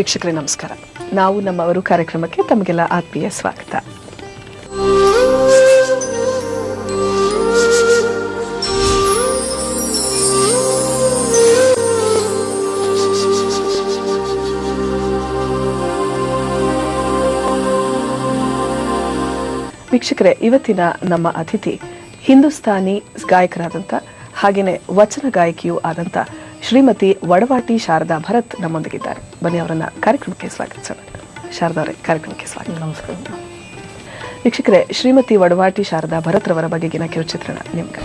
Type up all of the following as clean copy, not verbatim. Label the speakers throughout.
Speaker 1: ವೀಕ್ಷಕರೇ ನಮಸ್ಕಾರ. ನಾವು ನಮ್ಮವರು ಕಾರ್ಯಕ್ರಮಕ್ಕೆ ತಮಗೆಲ್ಲ ಆತ್ಮೀಯ ಸ್ವಾಗತ. ವೀಕ್ಷಕರೇ, ಇವತ್ತಿನ ನಮ್ಮ ಅತಿಥಿ ಹಿಂದೂಸ್ತಾನಿ ಗಾಯಕರಾದಂಥ ಹಾಗೆಯೇ ವಚನ ಗಾಯಕಿಯೂ ಆದಂಥ ಶ್ರೀಮತಿ ವಡವಾಟಿ ಶಾರದಾ ಭರತ್ ನಮ್ಮೊಂದಿಗಿದ್ದಾರೆ. ಬನ್ನಿ ಅವರನ್ನ ಕಾರ್ಯಕ್ರಮಕ್ಕೆ ಸ್ವಾಗತಿಸೋಣ. ಶಾರದಾ ಅವರೇ, ಕಾರ್ಯಕ್ರಮಕ್ಕೆ ಸ್ವಾಗತ.
Speaker 2: ನಮಸ್ಕಾರ
Speaker 1: ವೀಕ್ಷಕರೇ, ಶ್ರೀಮತಿ ವಡವಾಟಿ ಶಾರದಾ ಭರತ್ ರವರ ಬಗೆಗಿನ ಕಿರುಚಿತ್ರಣ ನಿಮ್ಗೆ.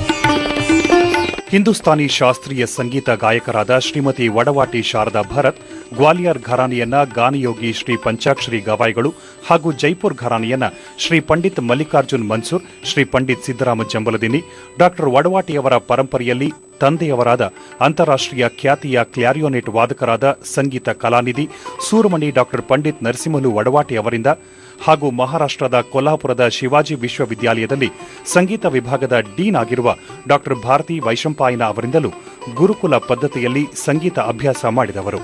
Speaker 3: ಹಿಂದೂಸ್ತಾನಿ ಶಾಸ್ತ್ರೀಯ ಸಂಗೀತ ಗಾಯಕರಾದ ಶ್ರೀಮತಿ ವಡವಾಟಿ ಶಾರದಾ ಭರತ್ ಗ್ವಾಲಿಯರ್ ಘರಾನೆಯನ್ನ ಗಾನಯೋಗಿ ಶ್ರೀ ಪಂಚಾಕ್ಷರಿ ಗವಾಯಿಗಳು ಹಾಗೂ ಜೈಪುರ್ ಘರಾನೆಯನ್ನ ಶ್ರೀ ಪಂಡಿತ್ ಮಲ್ಲಿಕಾರ್ಜುನ್ ಮನ್ಸೂರ್, ಶ್ರೀ ಪಂಡಿತ್ ಸಿದ್ದರಾಮ ಜಂಬಲದಿನ್ನಿ, ಡಾಕ್ಟರ್ ವಡವಾಟಿಯವರ ಪರಂಪರೆಯಲ್ಲಿ ತಂದೆಯವರಾದ ಅಂತಾರಾಷ್ಟ್ರೀಯ ಖ್ಯಾತಿಯ ಕ್ಲಾರಿಯೋನೆಟ್ ವಾದಕರಾದ ಸಂಗೀತ ಕಲಾನಿಧಿ ಸೂರಮಣಿ ಡಾಕ್ಟರ್ ಪಂಡಿತ್ ನರಸಿಂಹಲು ವಡವಾಟಿ ಅವರಿಂದ ಹಾಗೂ ಮಹಾರಾಷ್ಟ್ರದ ಕೊಲ್ಹಾಪುರದ ಶಿವಾಜಿ ವಿಶ್ವವಿದ್ಯಾಲಯದಲ್ಲಿ ಸಂಗೀತ ವಿಭಾಗದ ಡೀನ್ ಆಗಿರುವ ಡಾಕ್ಟರ್ ಭಾರತಿ ವೈಶಂಪಾಯನ ಅವರಿಂದಲೂ ಗುರುಕುಲ ಪದ್ಧತಿಯಲ್ಲಿ ಸಂಗೀತ ಅಭ್ಯಾಸ ಮಾಡಿದವರು.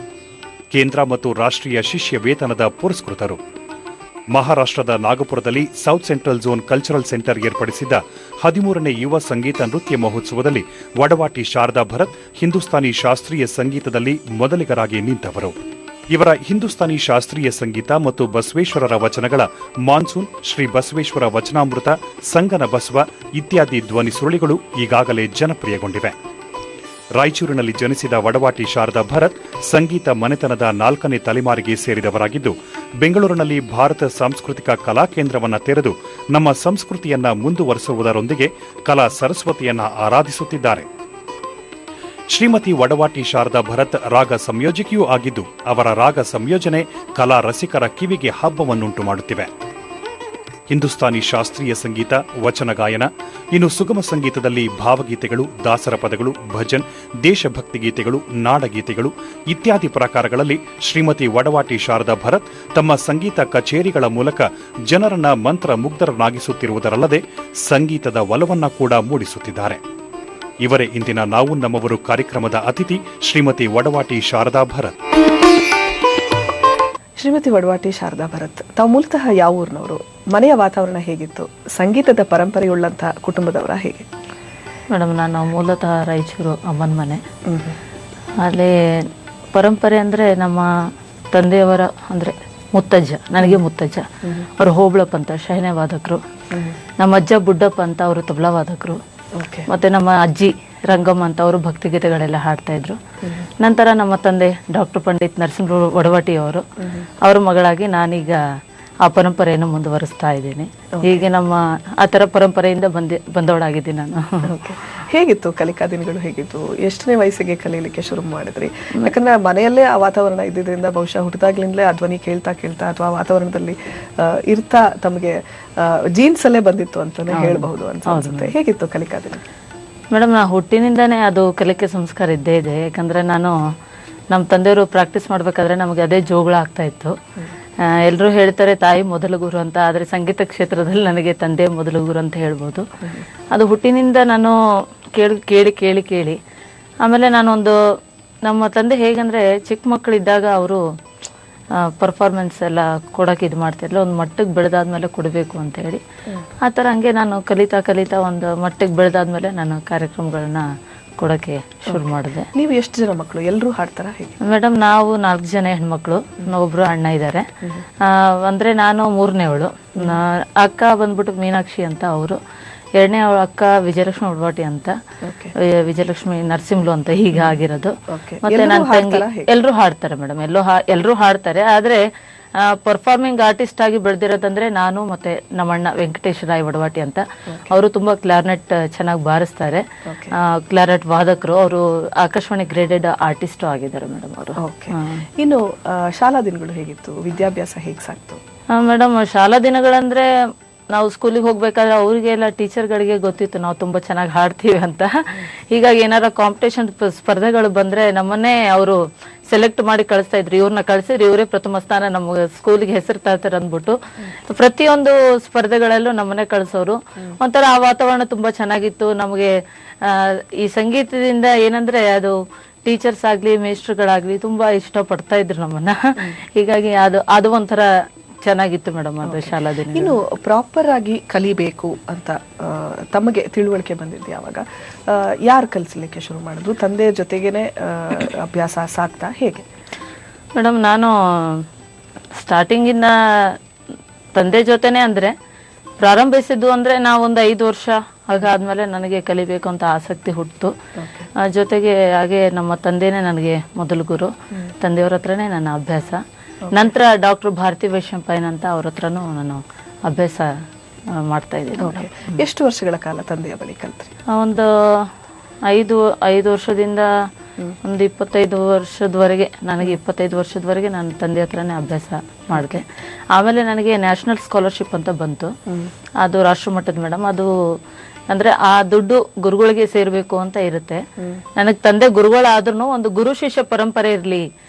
Speaker 3: ಕೇಂದ್ರ ಮತ್ತು ರಾಷ್ಟ್ರೀಯ ಶಿಷ್ಯ ವೇತನದ ಪುರಸ್ಕೃತರು. ಮಹಾರಾಷ್ಟ್ರದ ನಾಗಪುರದಲ್ಲಿ South Central Zone Cultural Centre ಏರ್ಪಡಿಸಿದ್ದ 13ನೇ ಯುವ ಸಂಗೀತ ನೃತ್ಯ ಮಹೋತ್ಸವದಲ್ಲಿ ವಡವಾಟಿ ಶಾರದಾ ಭರತ್ ಹಿಂದೂಸ್ತಾನಿ ಶಾಸ್ತ್ರೀಯ ಸಂಗೀತದಲ್ಲಿ ಮೊದಲಿಗರಾಗಿ ನಿಂತವರು. ಇವರ ಹಿಂದೂಸ್ತಾನಿ ಶಾಸ್ತ್ರೀಯ ಸಂಗೀತ ಮತ್ತು ಬಸವೇಶ್ವರರ ವಚನಗಳ ಮಾನ್ಸೂನ್, ಶ್ರೀ ಬಸವೇಶ್ವರ ವಚನಾಮೃತ, ಸಂಗನ ಬಸವ ಇತ್ಯಾದಿ ಧ್ವನಿ ಸುರುಳಿಗಳು ಈಗಾಗಲೇ ಜನಪ್ರಿಯಗೊಂಡಿವೆ. ರಾಯಚೂರಿನಲ್ಲಿ ಜನಿಸಿದ ವಡವಾಟಿ ಶಾರದಾ ಭರತ್ ಸಂಗೀತ ಮನೆತನದ 4ನೇ ತಲೆಮಾರಿಗೆ ಸೇರಿದವರಾಗಿದ್ದು, ಬೆಂಗಳೂರಿನಲ್ಲಿ ಭಾರತ ಸಾಂಸ್ಕೃತಿಕ ಕಲಾ ಕೇಂದ್ರವನ್ನು ತೆರೆದು ನಮ್ಮ ಸಂಸ್ಕೃತಿಯನ್ನ ಮುಂದುವರೆಸುವುದರೊಂದಿಗೆ ಕಲಾ ಸರಸ್ವತಿಯನ್ನ ಆರಾಧಿಸುತ್ತಿದ್ದಾರೆ. ಶ್ರೀಮತಿ ವಡವಾಟಿ ಶಾರದಾ ಭರತ್ ರಾಗ ಸಂಯೋಜಕಿಯೂ ಆಗಿದ್ದು, ಅವರ ರಾಗ ಸಂಯೋಜನೆ ಕಲಾ ರಸಿಕರ ಕಿವಿಗೆ ಹಬ್ಬವನ್ನುಂಟು ಮಾಡುತ್ತಿವೆ. ಹಿಂದೂಸ್ತಾನಿ ಶಾಸ್ತ್ರೀಯ ಸಂಗೀತ, ವಚನ ಗಾಯನ, ಇನ್ನು ಸುಗಮ ಸಂಗೀತದಲ್ಲಿ ಭಾವಗೀತೆಗಳು, ದಾಸರ ಪದಗಳು, ಭಜನ್, ದೇಶಭಕ್ತಿ ಗೀತೆಗಳು, ನಾಡಗೀತೆಗಳು ಇತ್ಯಾದಿ ಪ್ರಕಾರಗಳಲ್ಲಿ ಶ್ರೀಮತಿ ವಡವಾಟಿ ಶಾರದಾ ಭರತ್ ತಮ್ಮ ಸಂಗೀತ ಕಚೇರಿಗಳ ಮೂಲಕ ಜನರನ್ನ ಮಂತ್ರ ಮುಗ್ಧರನ್ನಾಗಿಸುತ್ತಿರುವುದರಲ್ಲದೆ ಸಂಗೀತದ ಒಲವನ್ನ ಕೂಡ ಮೂಡಿಸುತ್ತಿದ್ದಾರೆ. ಇವರೇ ಇಂದಿನ ನಾವು ನಮ್ಮವರು ಕಾರ್ಯಕ್ರಮದ ಅತಿಥಿ ಶ್ರೀಮತಿ ವಡವಾಟಿ ಶಾರದಾ ಭರತ್.
Speaker 1: ಶ್ರೀಮತಿ ವಡವಾಟಿ ಶಾರದಾ ಭರತ್, ತಾವು ಮೂಲತಃ ಯಾವ ಊರಿನವರು? ಮನೆಯ ವಾತಾವರಣ ಹೇಗಿತ್ತು? ಸಂಗೀತದ ಪರಂಪರೆಯುಳ್ಳಂತಹ ಕುಟುಂಬದವರ ಹೇಗೆ?
Speaker 2: ಮೇಡಮ್, ನಾನು ಮೂಲತಃ ರಾಯಚೂರು ಅಮ್ಮನ ಮನೆ. ಅಲ್ಲಿ ಪರಂಪರೆ ಅಂದರೆ ನಮ್ಮ ತಂದೆಯವರ ಅಂದರೆ ಮುತ್ತಜ್ಜ, ನನಗೆ ಮುತ್ತಜ್ಜ ಅವರು ಹೋಬಳಪ್ಪ ಅಂತ ಶಹನೆ ವಾದಕರು, ನಮ್ಮ ಅಜ್ಜ ಬುಡ್ಡಪ್ಪ ಅಂತ ಅವರು ತಬಲಾ ವಾದಕರು, ಮತ್ತೆ ನಮ್ಮ ಅಜ್ಜಿ ರಂಗಮ್ಮ ಅಂತ ಅವರು ಭಕ್ತಿಗೀತೆಗಳೆಲ್ಲ ಹಾಡ್ತಾ ಇದ್ರು. ನಂತರ ನಮ್ಮ ತಂದೆ ಡಾಕ್ಟರ್ ಪಂಡಿತ್ ನರಸಿಂಹ ವಡವಾಟಿ ಅವರು, ಅವರ ಮಗಳಾಗಿ ನಾನೀಗ ಆ ಪರಂಪರೆಯನ್ನು ಮುಂದುವರಿಸ್ತಾ ಇದ್ದೀನಿ. ಹೀಗೆ ನಮ್ಮ ಆ ಥರ ಪರಂಪರೆಯಿಂದ ಬಂದವಳಾಗಿದ್ದೀನಿ ನಾನು.
Speaker 1: ಹೇಗಿತ್ತು ಕಲಿಕಾ ದಿನಗಳು? ಹೇಗಿತ್ತು? ಎಷ್ಟನೇ ವಯಸ್ಸಿಗೆ ಕಲೀಲಿಕ್ಕೆ ಶುರು ಮಾಡಿದ್ರಿ? ಯಾಕಂದ್ರೆ ಮನೆಯಲ್ಲೇ ಆ ವಾತಾವರಣ ಇದ್ದಿದ್ದರಿಂದ ಬಹುಶಃ ಹುಟ್ಟಿದಾಗ್ಲಿಂದಲೇ ಆ ಧ್ವನಿ ಕೇಳ್ತಾ ಅಥವಾ ಆ ವಾತಾವರಣದಲ್ಲಿ ಇರ್ತಾ ತಮಗೆ ಜೀನ್ಸ್ ಅಲ್ಲೇ ಬಂದಿತ್ತು ಅಂತಾನೆ ಹೇಳ್ಬಹುದು ಅನ್ಸುತ್ತೆ. ಹೇಗಿತ್ತು ಕಲಿಕಾ ದಿನ?
Speaker 2: ಮೇಡಮ್, ನಾ ಹುಟ್ಟಿನಿಂದಾನೇ ಅದು ಕಲಿಕೆ ಸಂಸ್ಕಾರ ಇದ್ದೇ ಇದೆ. ಯಾಕಂದರೆ ನಮ್ಮ ತಂದೆಯವರು ಪ್ರಾಕ್ಟೀಸ್ ಮಾಡಬೇಕಾದ್ರೆ ನಮಗೆ ಅದೇ ಜೋಗಳ ಆಗ್ತಾ ಇತ್ತು. ಎಲ್ಲರೂ ಹೇಳ್ತಾರೆ ತಾಯಿ ಮೊದಲ ಗುರು ಅಂತ, ಆದರೆ ಸಂಗೀತ ಕ್ಷೇತ್ರದಲ್ಲಿ ನನಗೆ ತಂದೆ ಮೊದಲ ಗುರು ಅಂತ ಹೇಳ್ಬೋದು. ಅದು ಹುಟ್ಟಿನಿಂದ ನಾನು ಕೇಳಿ ಆಮೇಲೆ ನಮ್ಮ ತಂದೆ ಹೇಗಂದರೆ ಚಿಕ್ಕ ಮಕ್ಕಳಿದ್ದಾಗ ಅವರು ಪರ್ಫಾರ್ಮೆನ್ಸ್ ಎಲ್ಲ ಕೊಡೋಕೆ ಇದು ಮಾಡ್ತಿರ್ಲಿಲ್ಲ. ಒಂದು ಮಟ್ಟಿಗೆ ಬೆಳೆದಾದ್ಮೇಲೆ ಕೊಡಬೇಕು ಅಂತ ಹೇಳಿ ಆ ಥರ ಹಂಗೆ ನಾನು ಕಲಿತಾ ಒಂದು ಮಟ್ಟಿಗೆ ಬೆಳೆದಾದ್ಮೇಲೆ ನಾನು ಕಾರ್ಯಕ್ರಮಗಳನ್ನ ಕೊಡೋಕ್ಕೆ ಶುರು ಮಾಡಿದೆ.
Speaker 1: ನೀವು ಎಷ್ಟು ಜನ ಮಕ್ಕಳು? ಎಲ್ಲರೂ ಹಾಡ್ತಾರ ಹೇಗೆ?
Speaker 2: ಮೇಡಮ್, ನಾವು 4 ಜನ ಹೆಣ್ಮಕ್ಳು, ಒಬ್ರು ಅಣ್ಣ ಇದ್ದಾರೆ. ಅಂದರೆ ನಾನು 3ನೇವಳು. ಅಕ್ಕ ಬಂದ್ಬಿಟ್ಟು ಮೀನಾಕ್ಷಿ ಅಂತ ಅವರು, 2ನೇ ಅಕ್ಕ ವಿಜಯಲಕ್ಷ್ಮಿ ವಡವಾಟಿ ಅಂತ, ವಿಜಯಲಕ್ಷ್ಮಿ ನರಸಿಂಹಲು ಅಂತ ಹೀಗೆ ಆಗಿರೋದು. ಮತ್ತೆ ನನ್ನ ತಂಗಿ ಎಲ್ಲರೂ ಹಾಡ್ತಾರೆ ಮೇಡಮ್, ಎಲ್ಲರೂ ಹಾಡ್ತಾರೆ. ಆದರೆ ಪರ್ಫಾರ್ಮಿಂಗ್ ಆರ್ಟಿಸ್ಟ್ ಆಗಿ ಬೆಳೆದಿರೋದಂದ್ರೆ ನಾನು ಮತ್ತೆ ನಮ್ಮಣ್ಣ ವೆಂಕಟೇಶ್ ರಾಯ್ ವಡವಾಟಿ ಅಂತ. ಅವರು ತುಂಬಾ ಕ್ಲಾರ್ನೆಟ್ ಚೆನ್ನಾಗಿ ಬಾರಿಸ್ತಾರೆ, ಕ್ಲಾರ್ನೆಟ್ ವಾದಕರು. ಅವರು ಆಕಾಶವಾಣಿ ಗ್ರೇಡೆಡ್ ಆರ್ಟಿಸ್ಟ್ ಆಗಿದ್ದಾರೆ ಮೇಡಮ್ ಅವರು.
Speaker 1: ಇನ್ನು ಶಾಲಾ ದಿನಗಳು ಹೇಗಿತ್ತು? ವಿದ್ಯಾಭ್ಯಾಸ ಹೇಗೆ ಸಾಕ್ತು?
Speaker 2: ಮೇಡಮ್, ಶಾಲಾ ದಿನಗಳಂದ್ರೆ ನಾವು ಸ್ಕೂಲಿಗೆ ಹೋಗ್ಬೇಕಾದ್ರೆ ಅವರಿಗೆಲ್ಲ ಟೀಚರ್ಗಳಿಗೆ ಗೊತ್ತಿತ್ತು ನಾವು ತುಂಬ ಚೆನ್ನಾಗಿ ಹಾಡ್ತೀವಿ ಅಂತ. ಹೀಗಾಗಿ ಏನಾರ ಕಾಂಪಿಟೇಷನ್ ಸ್ಪರ್ಧೆಗಳು ಬಂದರೆ ನಮ್ಮನ್ನೇ ಅವರು ಸೆಲೆಕ್ಟ್ ಮಾಡಿ ಕಳಿಸ್ತಾ ಇದ್ರು. ಇವ್ರನ್ನ ಕಳಿಸಿದ್ರೆ ಇವರೇ ಪ್ರಥಮ ಸ್ಥಾನ ನಮ್ಮ ಸ್ಕೂಲಿಗೆ ಹೆಸರು ತರ್ತಾರೆ ಅಂದ್ಬಿಟ್ಟು ಪ್ರತಿಯೊಂದು ಸ್ಪರ್ಧೆಗಳಲ್ಲೂ ನಮ್ಮನ್ನೇ ಕಳಿಸೋರು. ಒಂಥರ ಆ ವಾತಾವರಣ ತುಂಬ ಚೆನ್ನಾಗಿತ್ತು ನಮಗೆ. ಈ ಸಂಗೀತದಿಂದ ಏನಂದರೆ ಅದು ಟೀಚರ್ಸ್ ಆಗ್ಲಿ ಮೇಸ್ಟ್ರುಗಳಾಗ್ಲಿ ತುಂಬಾ ಇಷ್ಟ ಪಡ್ತಾ ಇದ್ರು ನಮ್ಮನ್ನ. ಹೀಗಾಗಿ ಅದು ಒಂಥರ ಚೆನ್ನಾಗಿತ್ತು ಮೇಡಮ್ ಅದು ಶಾಲಾ ದಿನ.
Speaker 1: ಇನ್ನು ಪ್ರಾಪರ್ ಆಗಿ ಕಲಿಬೇಕು ಅಂತ ತಮಗೆ ತಿಳುವಳಿಕೆ ಬಂದಿದ್ದು ಯಾವಾಗ? ಯಾರು ಕಲಿಸ್ಲಿಕ್ಕೆ ಶುರು ಮಾಡಿದ್ರು? ತಂದೆಯ ಜೊತೆಗೇನೆ ಅಭ್ಯಾಸ ಸಾಕ್ತಾ ಹೇಗೆ?
Speaker 2: ಮೇಡಮ್ ನಾನು ಸ್ಟಾರ್ಟಿಂಗಿಂದ ತಂದೆ ಜೊತೆನೆ ಅಂದ್ರೆ ಪ್ರಾರಂಭಿಸಿದ್ದು ಅಂದ್ರೆ ನಾವೊಂದು 5 ವರ್ಷ ಹಾಗಾದ್ಮೇಲೆ ನನಗೆ ಕಲಿಬೇಕು ಅಂತ ಆಸಕ್ತಿ ಹುಟ್ಟಿತು. ಜೊತೆಗೆ ಹಾಗೆ ನಮ್ಮ ತಂದೆನೇ ನನಗೆ ಮೊದಲು ಗುರು. ತಂದೆಯವ್ರ ಹತ್ರನೇ ನನ್ನ ಅಭ್ಯಾಸ. ನಂತರ ಡಾಕ್ಟರ್ ಭಾರತಿ ವೈಶಂಪಾಯನ್ ಅಂತ ಅವ್ರ ಹತ್ರನೂ ನಾನು ಅಭ್ಯಾಸ ಮಾಡ್ತಾ ಇದ್ದೀನಿ.
Speaker 1: ಎಷ್ಟು ವರ್ಷಗಳ ಕಾಲ ತಂದೆಯ ಬಳಿ ಕಲ್ತ್ರಿ?
Speaker 2: ಒಂದು 5 ವರ್ಷದಿಂದ ಒಂದು 25 ವರ್ಷದವರೆಗೆ, ನನಗೆ 25 ವರ್ಷದವರೆಗೆ ನಾನು ತಂದೆ ಹತ್ರನೇ ಅಭ್ಯಾಸ ಮಾಡಿದೆ. ಆಮೇಲೆ ನನಗೆ ನ್ಯಾಷನಲ್ ಸ್ಕಾಲರ್ಶಿಪ್ ಅಂತ ಬಂತು. ಅದು ರಾಷ್ಟ್ರಮಟ್ಟದ ಮೇಡಮ್. ಅದು ಅಂದ್ರೆ ಆ ದುಡ್ಡು ಗುರುಗಳಿಗೆ ಸೇರ್ಬೇಕು ಅಂತ ಇರುತ್ತೆ. ನನಗೆ ತಂದೆ ಗುರುಗಳಾದ್ರೂ ಒಂದು ಗುರು ಶಿಷ್ಯ ಪರಂಪರೆ ಇರ್ಲಿ,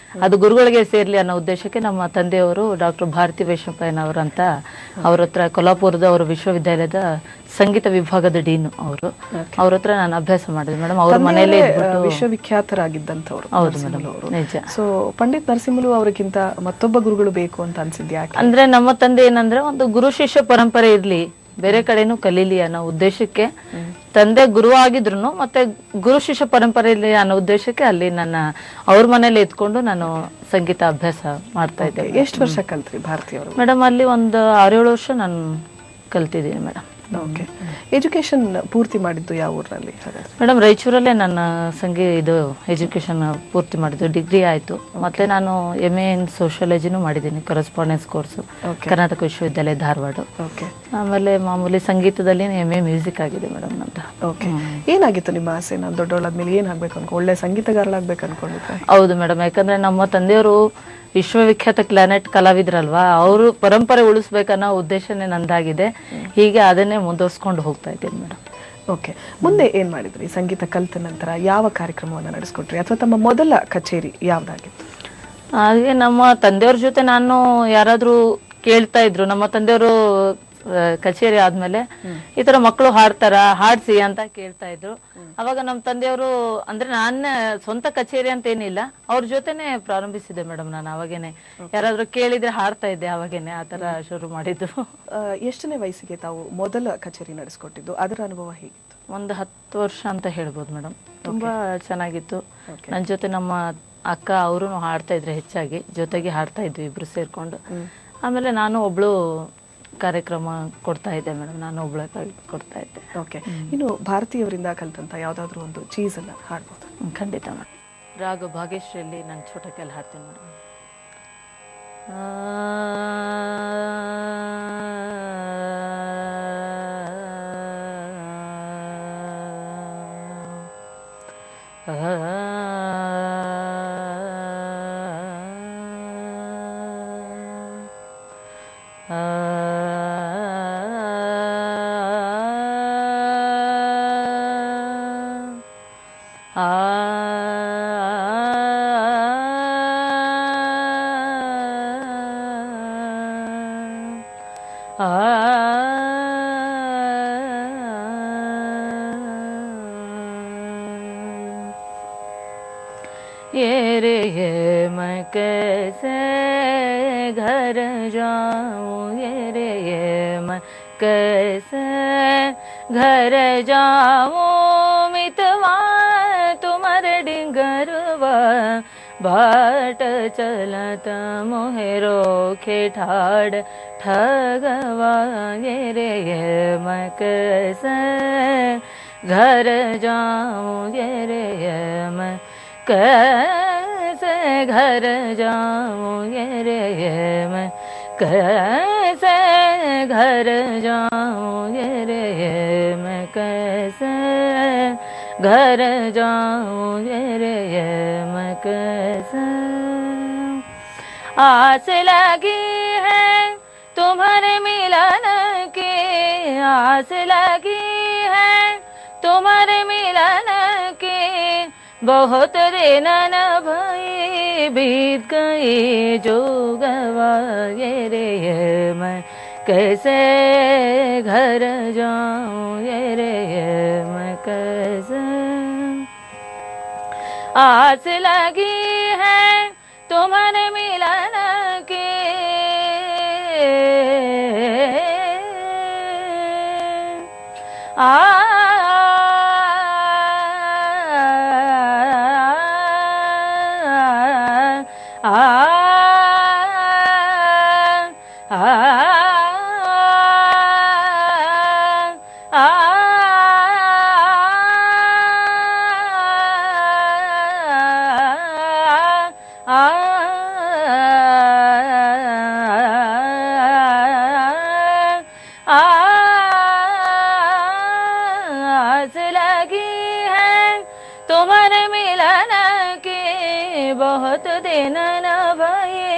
Speaker 2: ಅದು ಗುರುಗಳಿಗೆ ಸೇರ್ಲಿ ಅನ್ನೋ ಉದ್ದೇಶಕ್ಕೆ ನಮ್ಮ ತಂದೆಯವರು ಡಾಕ್ಟರ್ ಭಾರತಿ ವೈಶಂಪಾಯನ್ ಅವರಂತ ಅವ್ರ ಹತ್ರ ಕೊಲ್ಹಾಪುರದ ಅವರ ವಿಶ್ವವಿದ್ಯಾಲಯದ ಸಂಗೀತ ವಿಭಾಗದ ಡೀನ್ ಅವರು. ಅವ್ರ ಹತ್ರ ನಾನು ಅಭ್ಯಾಸ ಮಾಡಿದೆ ಮೇಡಮ್. ಅವ್ರ ಮನೆಯಲ್ಲೇ
Speaker 1: ವಿಶ್ವವಿಖ್ಯಾತರಾಗಿದ್ದಂಥವ್ರು.
Speaker 2: ಹೌದು ಮೇಡಮ್, ನಿಜ.
Speaker 1: ಸೊ ಪಂಡಿತ್ ನರಸಿಂಹಲು ಅವರಿಗಿಂತ ಮತ್ತೊಬ್ಬ ಗುರುಗಳು ಬೇಕು ಅಂತ ಅನ್ಸಿದ್ಯಾ?
Speaker 2: ಅಂದ್ರೆ ನಮ್ಮ ತಂದೆ ಏನಂದ್ರೆ ಒಂದು ಗುರು ಶಿಷ್ಯ ಪರಂಪರೆ ಇರ್ಲಿ, ಬೇರೆ ಕಡೆನೂ ಕಲೀಲಿ ಅನ್ನೋ ಉದ್ದೇಶಕ್ಕೆ ತಂದೆ ಗುರು ಆಗಿದ್ರು ಮತ್ತೆ ಗುರು ಶಿಷ್ಯ ಪರಂಪರೆ ಇರ್ಲಿ ಅನ್ನೋ ಉದ್ದೇಶಕ್ಕೆ ಅಲ್ಲಿ ನನ್ನ ಅವ್ರ ಮನೇಲಿ ಎತ್ಕೊಂಡು ನಾನು ಸಂಗೀತ ಅಭ್ಯಾಸ ಮಾಡ್ತಾ ಇದ್ದೆ.
Speaker 1: ಎಷ್ಟು ವರ್ಷ ಕಲ್ತ್ರಿ ಭಾರತಿ ಅವರು?
Speaker 2: ಮೇಡಮ್ ಅಲ್ಲಿ ಒಂದು 6-7 ವರ್ಷ ನಾನು ಕಲ್ತಿದ್ದೀನಿ ಮೇಡಮ್.
Speaker 1: ಓಕೆ. ಎಜುಕೇಶನ್ ಪೂರ್ತಿ ಮಾಡಿದ್ದು ಯಾವ ಊರಿನಲ್ಲಿ?
Speaker 2: ಮೇಡಮ್ ರಾಯಚೂರಲ್ಲೇ ನನ್ನ ಇದು ಎಜುಕೇಶನ್ ಪೂರ್ತಿ ಮಾಡಿದ್ದು. ಡಿಗ್ರಿ ಆಯ್ತು. ಮತ್ತೆ ನಾನು MA ಇನ್ ಸೋಷಿಯಾಲಜಿನೂ ಮಾಡಿದ್ದೀನಿ, ಕರೆಸ್ಪಾಂಡೆನ್ಸ್ ಕೋರ್ಸ್, ಕರ್ನಾಟಕ ವಿಶ್ವವಿದ್ಯಾಲಯ ಧಾರವಾಡ. ಆಮೇಲೆ ಮಾಮೂಲಿ ಸಂಗೀತದಲ್ಲಿ MA ಮ್ಯೂಸಿಕ್ ಆಗಿದೆ ಮೇಡಮ್ ನಂದು.
Speaker 1: ಓಕೆ. ಏನಾಗಿತ್ತು ನಿಮ್ಮ ಆಸೆ? ನಾನು ದೊಡ್ಡವಳಾದ್ಮೇಲೆ ಏನ್ ಆಗ್ಬೇಕು ಅನ್ಕೊ, ಒಳ್ಳೆ ಸಂಗೀತಗಾರಳಾಗ್ಬೇಕು ಅನ್ಕೊಂಡಿದ್ದೆ?
Speaker 2: ಹೌದು ಮೇಡಮ್, ಯಾಕಂದ್ರೆ ನಮ್ಮ ತಂದೆಯವರು ವಿಶ್ವವಿಖ್ಯಾತ ಕ್ಲಾನೆಟ್ ಕಲಾವಿದ್ರಲ್ವಾ, ಅವರು ಪರಂಪರೆ ಉಳಿಸ್ಬೇಕನ್ನೋ ಉದ್ದೇಶನೇ ನಂದಾಗಿದೆ. ಹೀಗೆ ಅದನ್ನೇ ಮುಂದುವರ್ಸ್ಕೊಂಡು ಹೋಗ್ತಾ ಇದ್ದೀನಿ ಮೇಡಮ್.
Speaker 1: ಓಕೆ. ಮುಂದೆ ಏನ್ ಮಾಡಿದ್ರಿ? ಸಂಗೀತ ಕಲಿತ ನಂತರ ಯಾವ ಕಾರ್ಯಕ್ರಮವನ್ನು ನಡೆಸ್ಕೊಟ್ರಿ, ಅಥವಾ ತಮ್ಮ ಮೊದಲ ಕಚೇರಿ ಯಾವ್ದಾಗಿತ್ತು?
Speaker 2: ಹಾಗೆ ನಮ್ಮ ತಂದೆಯವ್ರ ಜೊತೆ ನಾನು ಯಾರಾದ್ರೂ ಕೇಳ್ತಾ ಇದ್ರು, ನಮ್ಮ ತಂದೆಯವರು ಕಚೇರಿ ಆದ್ಮೇಲೆ ಈ ತರ ಮಕ್ಕಳು ಹಾಡ್ತಾರ, ಹಾಡ್ಸಿ ಅಂತ ಕೇಳ್ತಾ ಇದ್ರು. ಅವಾಗ ನಮ್ಮ ತಂದೆಯವರು ಅಂದ್ರೆ ನನ್ನ ಸ್ವಂತ ಕಚೇರಿ ಅಂತ ಏನಿಲ್ಲ, ಅವ್ರ ಜೊತೆನೆ ಪ್ರಾರಂಭಿಸಿದೆ ಮೇಡಮ್. ನಾನು ಅವಾಗೇನೆ ಯಾರಾದ್ರೂ ಕೇಳಿದ್ರೆ ಹಾಡ್ತಾ ಇದ್ದೆ, ಅವಾಗೇನೆ ಆತರ ಶುರು ಮಾಡಿದ್ದು.
Speaker 1: ಎಷ್ಟನೇ ವಯಸ್ಸಿಗೆ ತಾವು ಮೊದಲ ಕಚೇರಿ ನಡೆಸ್ಕೊಟ್ಟಿದ್ದು? ಅದರ ಅನುಭವ ಹೇಗಿತ್ತು?
Speaker 2: ಒಂದು 10 ವರ್ಷ ಅಂತ ಹೇಳ್ಬೋದು ಮೇಡಮ್. ತುಂಬಾ ಚೆನ್ನಾಗಿತ್ತು. ನನ್ನ ಜೊತೆ ನಮ್ಮ ಅಕ್ಕ ಅವರು ಹಾಡ್ತಾ ಇದ್ರೆ, ಹೆಚ್ಚಾಗಿ ಜೊತೆಗೆ ಹಾಡ್ತಾ ಇದ್ವಿ ಇಬ್ರು ಸೇರ್ಕೊಂಡು. ಆಮೇಲೆ ನಾನು ಒಬ್ಳು ಕಾರ್ಯಕ್ರಮ ಕೊಡ್ತಾ ಇದ್ದೆ ಮೇಡಮ್, ನಾನು ಒಬ್ಳೆ ಕೊಡ್ತಾ ಇದ್ದೆ.
Speaker 1: ಓಕೆ. ಇನ್ನು ಭಾರತೀಯವರಿಂದ ಕಲ್ತಂತ ಯಾವ್ದಾದ್ರು ಒಂದು ಚೀಸ್ ಅನ್ನ ಹಾಡ್ಬೋದು?
Speaker 2: ಖಂಡಿತ ಮೇಡಮ್. ರಾಗ ಭಾಗ್ಯಶ್ರೀಯಲ್ಲಿ ನಾನು ಛೋಟಕ್ಕೆಲ್ಲ ಹಾಡ್ತೀನಿ ಮೇಡಮ್. ये रे ये मैं कैसे घर जाऊं, ये रे ये मैं कैसे घर जाऊं, मितवा तुम्हारे डिंगरवा बाट चलत मोहे रोखे ठाड़ ठगवा, ये रे ये मैं कैसे घर जाऊं, ये रे ये मैं कैसे घर जाऊं, ये रे ये मैं कैसे घर जाऊं, ये रे ये मैं कैसे घर जाऊं, ये रे ये मैं कैसे। आस लगी है तुम्हारे मिलन की, आस लगी है तुम्हारे मिलन की, बहुत दिन न भई बीत गई जोगवा, ये रे ये मैं कैसे घर जाऊं, ये रे ये मैं कैसे। आस लगी है तुम्हारे मिलन की आ आस लगी है तुम्हारे मिलन की बहुत दिन न भये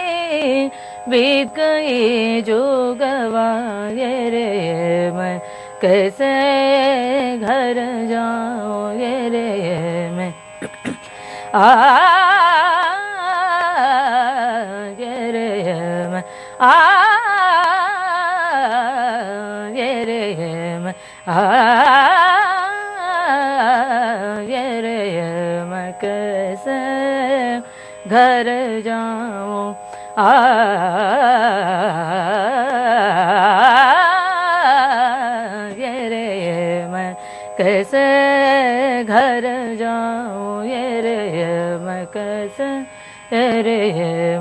Speaker 2: बीत गई जो गवाए रे मैं कैसे घर जाऊं ये रे मैं ये रे मैं ये रे मैं ये रे मैं कैसे घर जाऊं ये रे मैं कैसे घर जाऊं ये रे मैं कैसे ये रे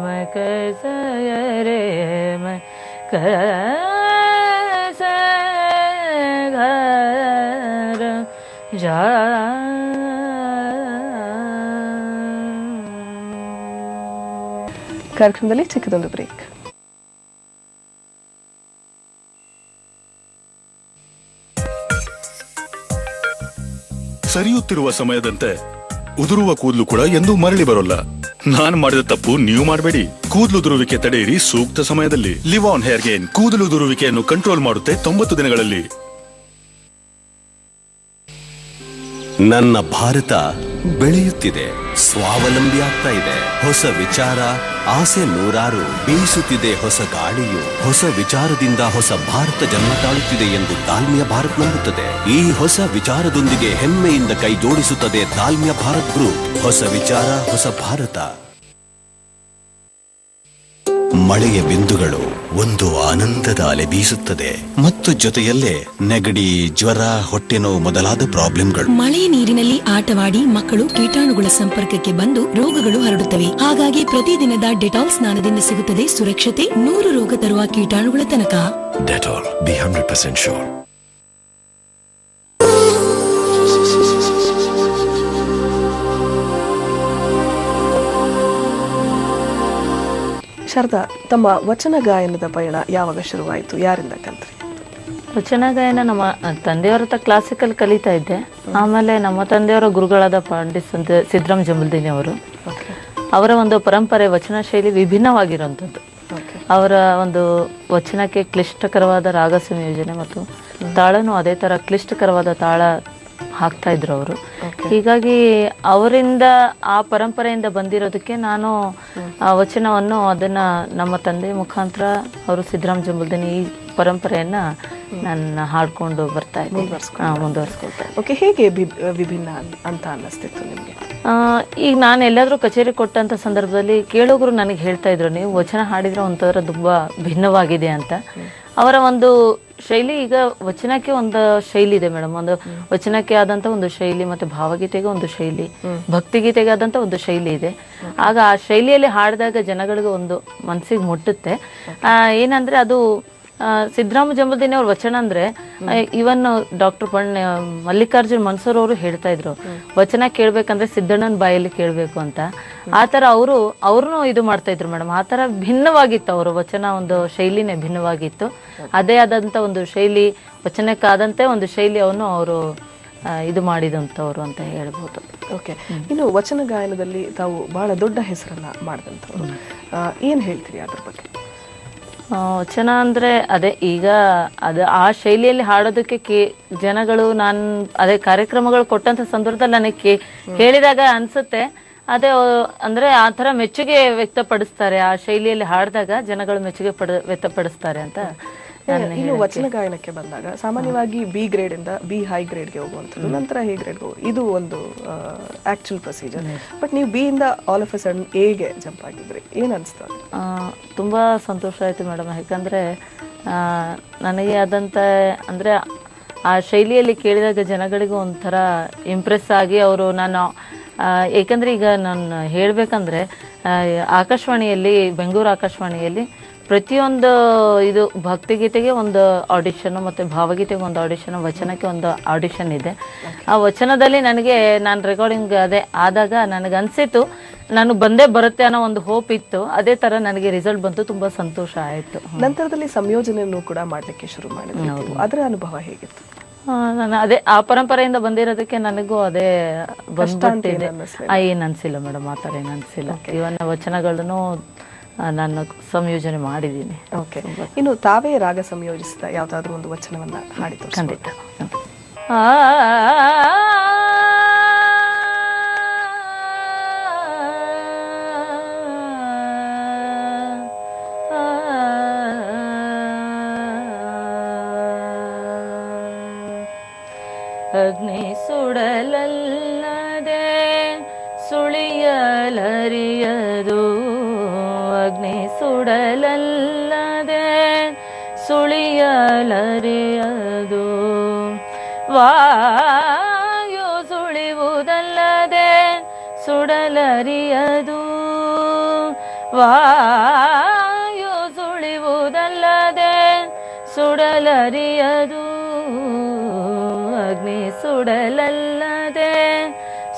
Speaker 2: मैं कैसे ये रे मैं कैसे घर
Speaker 1: ಕಾರ್ಯಕ್ರಮದಲ್ಲಿ ಚಿಕ್ಕದೊಂದು ಬ್ರೇಕ್.
Speaker 4: ಸರಿಯುತ್ತಿರುವ ಸಮಯದಂತೆ ಉದುರುವ ಕೂದಲು ಕೂಡ ಎಂದೂ ಮರಳಿ ಬರೋಲ್ಲ. ನಾನು ಮಾಡಿದ ತಪ್ಪು ನೀವು ಮಾಡಬೇಡಿ. ಕೂದಲು ಉದುರುವಿಕೆ ತಡೆಯಿರಿ ಸೂಕ್ತ ಸಮಯದಲ್ಲಿ. ಲಿವ್ ಆನ್ ಹೇರ್ ಗೇನ್ ಕೂದಲು ಉದುರುವಿಕೆಯನ್ನು ಕಂಟ್ರೋಲ್ ಮಾಡುತ್ತೆ 90 ದಿನಗಳಲ್ಲಿ.
Speaker 5: ನನ್ನ ಭಾರತ ಬೆಳೆಯುತ್ತಿದೆ, ಸ್ವಾವಲಂಬಿ ಆಗ್ತಾ ಇದೆ. ಹೊಸ ವಿಚಾರ, ಆಸೆ ನೂರಾರು, ಬೀಸುತ್ತಿದೆ ಹೊಸ ಗಾಳಿಯು. ಹೊಸ ವಿಚಾರದಿಂದ ಹೊಸ ಭಾರತ ಜನ್ಮ ತಾಳುತ್ತಿದೆ ಎಂದು ತಾಳ್ಮೆಯ ಭಾರತ್ ನಂಬುತ್ತದೆ. ಈ ಹೊಸ ವಿಚಾರದೊಂದಿಗೆ ಹೆಮ್ಮೆಯಿಂದ ಕೈ ಜೋಡಿಸುತ್ತದೆ ತಾಳ್ಮೆಯ ಭಾರತ್ ಗ್ರೂಪ್. ಹೊಸ ವಿಚಾರ, ಹೊಸ ಭಾರತ. ಮಳೆಯ ಬಿಂದುಗಳು ಒಂದು ಆನಂದದ ಅಲೆ ಬೀಸುತ್ತದೆ ಮತ್ತು ಜೊತೆಯಲ್ಲೇ ನೆಗಡಿ, ಜ್ವರ, ಹೊಟ್ಟೆ ನೋವು ಮೊದಲಾದ ಪ್ರಾಬ್ಲಮ್ಗಳು.
Speaker 6: ಮಳೆಯ ನೀರಿನಲ್ಲಿ ಆಟವಾಡಿ ಮಕ್ಕಳು ಕೀಟಾಣುಗಳ ಸಂಪರ್ಕಕ್ಕೆ ಬಂದು ರೋಗಗಳು ಹರಡುತ್ತವೆ. ಹಾಗಾಗಿ ಪ್ರತಿದಿನದ ಡೆಟಾಲ್ ಸ್ನಾನದಿಂದ ಸಿಗುತ್ತದೆ ಸುರಕ್ಷತೆ 100 ರೋಗ ತರುವ ಕೀಟಾಣುಗಳ ತನಕ.
Speaker 5: Dettol, B 100% sure.
Speaker 1: ಶಾರದಾ, ತಮ್ಮ ವಚನ ಗಾಯನದ ಪಯಣ ಯಾವಾಗ ಶುರುವಾಯಿತು? ಯಾರಿಂದ ಕಲ್ತ್ರಿ?
Speaker 2: ವಚನ ಗಾಯನ ನಮ್ಮ ತಂದೆಯವರ ಹತ್ರ ಕ್ಲಾಸಿಕಲ್ ಕಲಿತಾ ಇದ್ದೆ. ಆಮೇಲೆ ನಮ್ಮ ತಂದೆಯವರ ಗುರುಗಳಾದ ಪಂಡಿತ್ ಸಿದ್ರಾಮ್ ಜಂಬಲ್ದಿನಿ ಅವರು, ಅವರ ಒಂದು ಪರಂಪರೆ ವಚನ ಶೈಲಿ ವಿಭಿನ್ನವಾಗಿರುವಂಥದ್ದು. ಅವರ ಒಂದು ವಚನಕ್ಕೆ ಕ್ಲಿಷ್ಟಕರವಾದ ರಾಗ ಸಂಯೋಜನೆ ಮತ್ತು ತಾಳನು ಅದೇ ಥರ ಕ್ಲಿಷ್ಟಕರವಾದ ತಾಳ ಹಾಕ್ತಾ ಇದ್ರು ಅವರು. ಹೀಗಾಗಿ ಅವರಿಂದ ಆ ಪರಂಪರೆಯಿಂದ ಬಂದಿರೋದಕ್ಕೆ ನಾನು ಆ ವಚನವನ್ನು ಅದನ್ನ ನಮ್ಮ ತಂದೆ ಮುಖಾಂತರ ಅವರು ಸಿದ್ರಾಮ್ ಜಂಬಲ್ದಿನಿ ಈ ಪರಂಪರೆಯನ್ನ ನಾನು ಹಾಡ್ಕೊಂಡು ಬರ್ತಾ ಇದ್ದೆ, ಮುಂದುವರ್ಸ್ಕೊಳ್ತಾ ಇದ್ದೆ.
Speaker 1: ಓಕೆ, ಹೇಗೆ ವಿಭಿನ್ನ ಅಂತ ಅನ್ನಿಸ್ತಿತ್ತು ನಿಮಗೆ?
Speaker 2: ಈಗ ನಾನು ಎಲ್ಲಾದ್ರೂ ಕಚೇರಿ ಕೊಟ್ಟಂತ ಸಂದರ್ಭದಲ್ಲಿ ಕೇಳೋರು ನನಗೆ ಹೇಳ್ತಾ ಇದ್ರು, ನೀವು ವಚನ ಹಾಡಿದ್ರೆ ಒಂಥರ ತುಂಬಾ ಭಿನ್ನವಾಗಿದೆ ಅಂತ. ಅವರ ಒಂದು ಶೈಲಿ, ಈಗ ವಚನಕ್ಕೆ ಒಂದು ಶೈಲಿ ಇದೆ ಮೇಡಮ್, ಒಂದು ವಚನಕ್ಕೆ ಆದಂತ ಒಂದು ಶೈಲಿ, ಮತ್ತೆ ಭಾವಗೀತೆಗೆ ಒಂದು ಶೈಲಿ, ಭಕ್ತಿಗೀತೆಗೆ ಆದಂತ ಒಂದು ಶೈಲಿ ಇದೆ. ಆಗ ಆ ಶೈಲಿಯಲ್ಲಿ ಹಾಡಿದಾಗ ಜನಗಳಿಗೆ ಒಂದು ಮನಸ್ಸಿಗೆ ಮುಟ್ಟುತ್ತೆ. ಏನಂದ್ರೆ ಅದು ಸಿದ್ರಾಮ ಜಂಬಲ್ದಿನಿ ಅವ್ರ ವಚನ ಅಂದ್ರೆ, ಇವನ್ ಡಾಕ್ಟರ್ ಮಲ್ಲಿಕಾರ್ಜುನ್ ಮನ್ಸೂರ್ ಅವರು ಹೇಳ್ತಾ ಇದ್ರು, ವಚನ ಕೇಳ್ಬೇಕಂದ್ರೆ ಸಿದ್ದಣ್ಣನ ಬಾಯಲ್ಲಿ ಕೇಳ್ಬೇಕು ಅಂತ. ಆತರ ಅವ್ರನ್ನು ಇದು ಮಾಡ್ತಾ ಇದ್ರು ಮೇಡಮ್. ಆತರ ಭಿನ್ನವಾಗಿತ್ತು ಅವರ ವಚನ, ಒಂದು ಶೈಲಿನೇ ಭಿನ್ನವಾಗಿತ್ತು. ಅದೇ ಆದಂತ ಒಂದು ಶೈಲಿ, ವಚನಕ್ಕಾದಂತೆ ಒಂದು ಶೈಲಿ ಅವನು ಅವರು ಇದು ಮಾಡಿದಂಥವ್ರು ಅಂತ ಹೇಳ್ಬೋದು.
Speaker 1: ಓಕೆ, ಇನ್ನು ವಚನ ಗಾಯನದಲ್ಲಿ ತಾವು ಬಹಳ ದೊಡ್ಡ ಹೆಸರನ್ನ ಮಾಡಿದಂಥವ್ರು, ಏನ್ ಹೇಳ್ತೀರಿ ಅದ್ರ ಬಗ್ಗೆ?
Speaker 2: ವಚನ ಅಂದ್ರೆ ಅದೇ, ಈಗ ಆ ಶೈಲಿಯಲ್ಲಿ ಹಾಡೋದಕ್ಕೆ ಜನಗಳು, ನಾನು ಅದೇ ಕಾರ್ಯಕ್ರಮಗಳು ಕೊಟ್ಟಂತ ಸಂದರ್ಭದಲ್ಲಿ ನನಗೆ ಹೇಳಿದಾಗ ಅನ್ಸುತ್ತೆ, ಅದೇ ಅಂದ್ರೆ ಆ ಥರ ಮೆಚ್ಚುಗೆ ವ್ಯಕ್ತಪಡಿಸ್ತಾರೆ, ಆ ಶೈಲಿಯಲ್ಲಿ ಹಾಡಿದಾಗ ಜನಗಳು ಮೆಚ್ಚುಗೆ ವ್ಯಕ್ತಪಡಿಸ್ತಾರೆ ಅಂತ
Speaker 1: ಇನ್ನು ವಚನ ಗಾಯನಕ್ಕೆ ಬಂದಾಗ ಸಾಮಾನ್ಯವಾಗಿ ಬಿ ಗ್ರೇಡ್ ಇಂದ ಬಿ ಹೈ ಗ್ರೇಡ್ಗೆ ಹೋಗುವಂಥದ್ದು, ನಂತರ ಎ ಗ್ರೇಡ್ಗೆ ಇದು ಒಂದು ಆಕ್ಚುಲ್ ಪ್ರೊಸೀಜರ್. ಬಟ್ ನೀವು ಬಿ ಇಂದ ಆಲ್ ಆಫ್ ಅ ಸಡನ್ ಎಗೆ ಜಂಪ್ ಆಗಿದ್ರಿ, ಏನ್ ಅನ್ಸ್ತದೆ?
Speaker 2: ತುಂಬ ಸಂತೋಷ ಆಯಿತು ಮೇಡಮ್. ಯಾಕಂದರೆ ನನಗೆ ಆದಂಥ ಅಂದರೆ ಆ ಶೈಲಿಯಲ್ಲಿ ಕೇಳಿದಾಗ ಜನಗಳಿಗೂ ಒಂಥರ ಇಂಪ್ರೆಸ್ ಆಗಿ ಅವರು ನಾನು ಏಕೆಂದರೆ ಈಗ ನಾನು ಹೇಳಬೇಕಂದ್ರೆ ಆಕಾಶವಾಣಿಯಲ್ಲಿ, ಬೆಂಗಳೂರು ಆಕಾಶವಾಣಿಯಲ್ಲಿ ಪ್ರತಿಯೊಂದು ಇದು ಭಕ್ತಿಗೀತೆಗೆ ಒಂದು ಆಡಿಷನ್ನು ಮತ್ತು ಭಾವಗೀತೆಗೆ ಒಂದು ಆಡಿಷನ್ನು, ವಚನಕ್ಕೆ ಒಂದು ಆಡಿಷನ್ ಇದೆ. ಆ ವಚನದಲ್ಲಿ ನನಗೆ ನಾನು ರೆಕಾರ್ಡಿಂಗ್ ಅದೇ ಆದಾಗ ನನಗೆ ಅನಿಸಿತು ನಾನು ಬಂದೇ ಬರುತ್ತೆ ಅನ್ನೋ ಒಂದು ಹೋಪ್ ಇತ್ತು. ಅದೇ ಥರ ನನಗೆ ರಿಸಲ್ಟ್ ಬಂತು, ತುಂಬ ಸಂತೋಷ ಆಯಿತು.
Speaker 1: ನಂತರದಲ್ಲಿ ಸಂಯೋಜನೆಯನ್ನು ಕೂಡ ಮಾಡಲಿಕ್ಕೆ ಶುರು ಮಾಡಿದ್ರು, ಅದರ ಅನುಭವ ಹೇಗಿತ್ತು?
Speaker 2: ನಾನು ಅದೇ ಆ ಪರಂಪರೆಯಿಂದ ಬಂದಿರೋದಕ್ಕೆ ನನಗೂ ಅದೇ ಬಂದ್ಬಿಟ್ಟಿದೆ. ಏನು ಅನಿಸಿಲ್ಲ ಮೇಡಮ್, ಆ ಥರ ಏನು ಅನಿಸಿಲ್ಲ. ಇವನ್ನ ವಚನಗಳನ್ನು ನಾನು ಸಂಯೋಜನೆ ಮಾಡಿದ್ದೀನಿ.
Speaker 1: ಓಕೆ, ಇನ್ನು ತಾವೇ ರಾಗ ಸಂಯೋಜಿಸಿದ ಯಾವುದಾದ್ರೂ ಒಂದು ವಚನವನ್ನ ಹಾಡಿ ತೋರಿಸಿ.
Speaker 2: ಖಂಡಿತ. ಅಗ್ನಿ ಸುಡಲಲ್ಲದೆ ಸುಳಿಯಲರಿಯದು, ಅಗ್ನಿ ಸುಡಲಲ್ಲದೆ ಸುಳಿಯಲರಿಯದು, ವಾಯು ಸುಳಿವುದಲ್ಲದೆ ಸುಡಲರಿಯದು, ವಾಯು ಸುಳಿವುದಲ್ಲದೆ ಸುಡಲರಿಯದು, ಅಗ್ನಿ ಸುಡಲಲ್ಲದೆ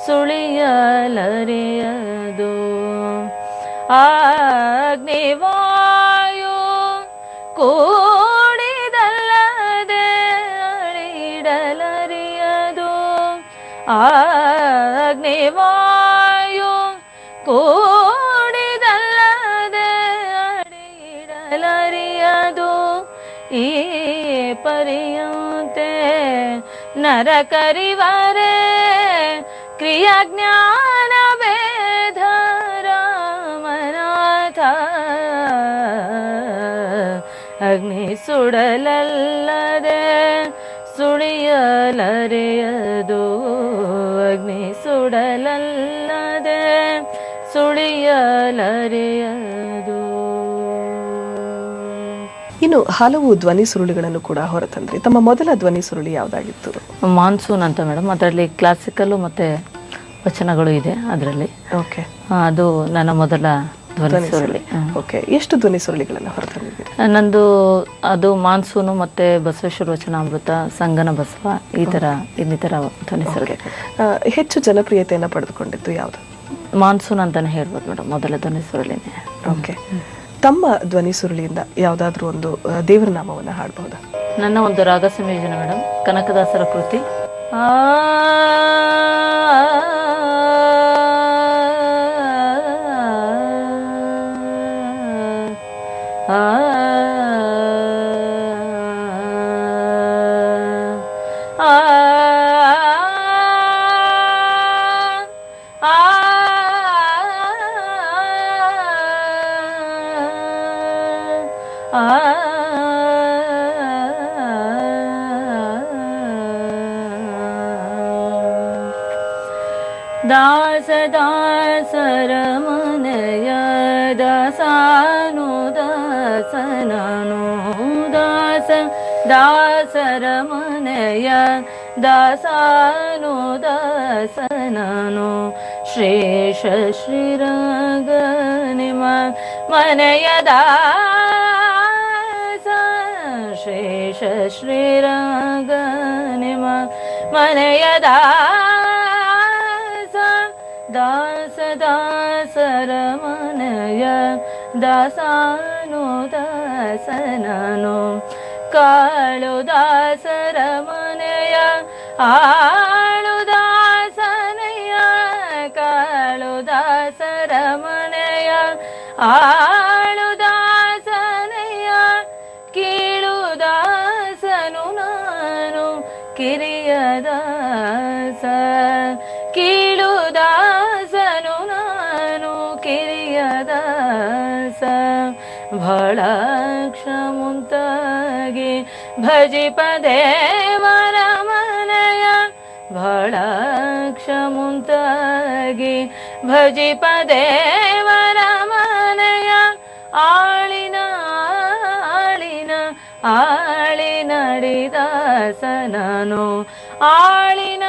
Speaker 2: ಸುಳಿಯಲರಿಯದು, ಅಗ್ನಿವಾಯು ಕೂಡಿದಲ್ಲದೆ ಅಳಿಡಲರಿಯದು, ಅಗ್ನಿವಾಯು ಕೂಡಿದಲ್ಲದೆ ಅಳಿಡಲರಿಯದು, ಈ ಪರಿಯಂತೆ ನರಕರಿವರೆ ಕ್ರಿಯಾಜ್ಞಾನ ವೇದ ರಾಮನಾಥ, ಅಗ್ನಿ ಸುಡಲಲ್ಲದೆ ಸುಳಿಯಲರೆಯದು, ಅಗ್ನಿ ಸುಡಲಲ್ಲದೆ ಸುಳಿಯಲರೆಯದು.
Speaker 1: ಇನ್ನು ಹಲವು ಧ್ವನಿ ಸುರುಳಿಗಳನ್ನು ಕೂಡ ಹೊರತಂದ್ರಿ. ತಮ್ಮ ಮೊದಲ ಧ್ವನಿ ಸುರುಳಿ ಯಾವುದಾಗಿತ್ತು?
Speaker 2: ಮಾನ್ಸೂನ್ ಅಂತ ಮೇಡಮ್. ಅದರಲ್ಲಿ ಕ್ಲಾಸಿಕಲ್ಲು ಮತ್ತು ವಚನಗಳು ಇದೆ ಅದರಲ್ಲಿ.
Speaker 1: ಓಕೆ,
Speaker 2: ಅದು ನನ್ನ ಮೊದಲ ಧ್ವನಿ ಸುರುಳಿ.
Speaker 1: ಓಕೆ, ಎಷ್ಟು ಧ್ವನಿ ಸುರುಳಿಗಳನ್ನು ಹೊರತಂದಿದ್ದೀರಿ?
Speaker 2: ನಂದು ಅದು ಮಾನ್ಸೂನು ಮತ್ತು ಬಸವೇಶ್ವರ ವಚನಾಮೃತ, ಸಂಗನ ಬಸವ, ಈ ಥರ ಇನ್ನಿತರ ಧ್ವನಿ ಸುರುಳಿ.
Speaker 1: ಹೆಚ್ಚು ಜನಪ್ರಿಯತೆಯನ್ನು ಪಡೆದುಕೊಂಡಿದ್ದು ಯಾವುದು?
Speaker 2: ಮಾನ್ಸೂನ್ ಅಂತಾನೆ ಹೇಳ್ಬೋದು ಮೇಡಮ್, ಮೊದಲ ಧ್ವನಿ ಸುರುಳಿನೇ.
Speaker 1: ಓಕೆ, ತಮ್ಮ ಧ್ವನಿ ಸುರುಳಿಯಿಂದ ಯಾವುದಾದ್ರೂ ಒಂದು ದೇವರ ನಾಮವನ್ನು ಹಾಡಬಹುದಾ?
Speaker 2: ನನ್ನ ಒಂದು ರಾಗ ಸಂಯೋಜನೆ ಮೇಡಮ್, ಕನಕದಾಸರ ಕೃತಿ. ದಾಸ ದಾಸರ ಮನೆಯ ದಾಸಾನು ದಾಸನನು, ದಾಸ ದಾಸರ ಮನೆಯ ದಾಸಾನು ದಾಸನನು, ಶ್ರೇಷ ಶ್ರೀರಂಗ ನಿಮ ಮನೆಯ ದಾಸ, ಶ್ರೇಷ ಶ್ರೀರಂಗ ನಿಮ ಮನೆಯ ದಾಸ ದಾಸರ ಮನೆಯ ದಾಸಾನು ದಾಸನನು, ಕಾಳು ದಾಸರ ಮನೆಯ ಆಳು ದಾಸನೆಯ, ಕಾಳು ದಾಸರ ಮನೆಯ ಆಳು ದಾಸನೆಯ, ಕೀಳು ದಾಸನು ನಾನು ಕಿರಿಯ ದಾಸ, ಕೀಳು ದಾಸನು ನಾನು ಕಿರಿಯ ದಾಸ, ಬಹಳ ಕ್ಷಮುಂತಾಗಿ ಭಜಿಪ ದೇವರ ಮನೆಯ ಬಹಳ ಕ್ಷಮುಂತಾಗಿ ಭಜಿಪ ದೇವರ ಮನೆಯ ಆಳಿನ ಆಳಿನ ಆಳಿ ನಡಿದಾಸನನು ಆಳಿನ